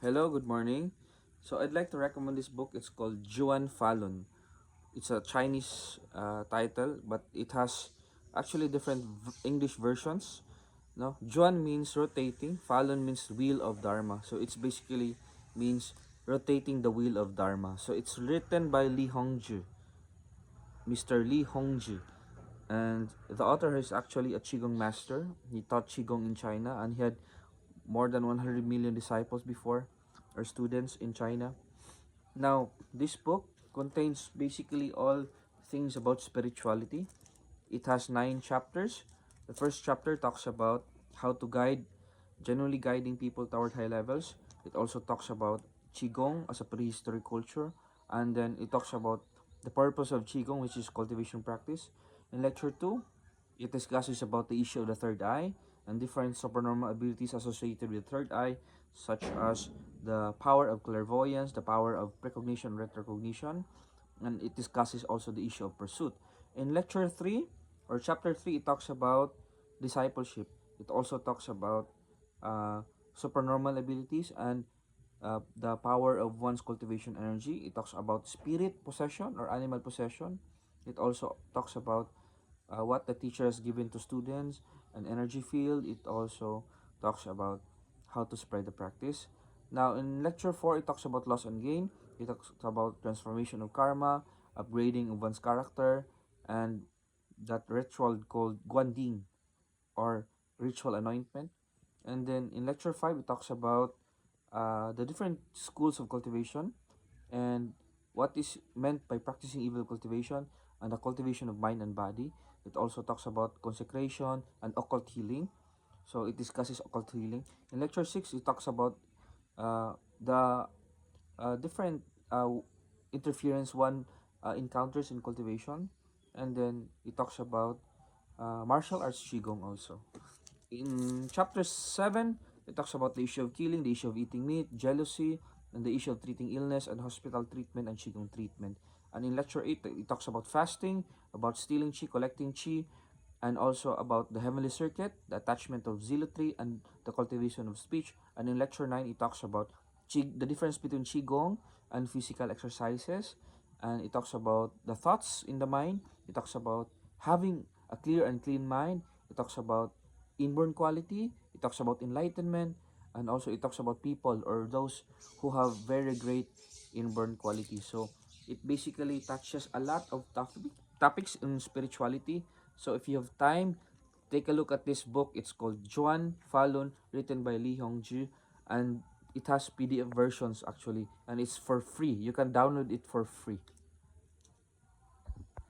Hello, good morning. So I'd like to recommend this book. It's called Juan Falun. It's a Chinese title, but it has actually different English versions. No, Juan means rotating. Falun means wheel of Dharma. So it's basically means rotating the wheel of Dharma. So it's written by Mr. Li Hongzhi, and the author is actually a qigong master. He taught qigong in China, and he had more than 100 million disciples before, or students in China. Now, this book contains basically all things about spirituality. It has 9 chapters. The first chapter talks about how to guide, generally guiding people toward high levels. It also talks about Qigong as a prehistoric culture. And then it talks about the purpose of Qigong, which is cultivation practice. In lecture 2, it discusses about the issue of the third eye and different supernormal abilities associated with the third eye, such as the power of clairvoyance, the power of precognition, retrocognition, and it discusses also the issue of pursuit. In lecture 3 or chapter 3, it talks about discipleship. It also talks about uh, supernormal abilities and the power of one's cultivation energy. It talks about spirit possession or animal possession. It also talks about what the teacher has given to students, an energy field. It also talks about how to spread the practice. Now, in lecture 4, it talks about loss and gain. It talks about transformation of karma, upgrading of one's character, and that ritual called guanding or ritual anointment. And then in lecture 5, it talks about the different schools of cultivation and what is meant by practicing evil cultivation and the cultivation of mind and body. It also talks about consecration and occult healing. So it discusses occult healing. In lecture 6, it talks about the different interference one encounters in cultivation. And then it talks about martial arts Qigong also. In chapter 7, it talks about the issue of killing, the issue of eating meat, jealousy, and the issue of treating illness and hospital treatment and Qigong treatment. And in lecture 8, it talks about fasting, about stealing Qi, collecting Qi, and also about the heavenly circuit, the attachment of zealotry, and the cultivation of speech. And in lecture 9, it talks about the difference between Qigong and physical exercises. And it talks about the thoughts in the mind. It talks about having a clear and clean mind. It talks about inborn quality. It talks about enlightenment. And also it talks about people or those who have very great inborn quality. So it basically touches a lot of topics in spirituality. So if you have time, take a look at this book. It's called Juan Falun, written by Li Hongzhi, and it has PDF versions actually, and it's for free. You can download it for free.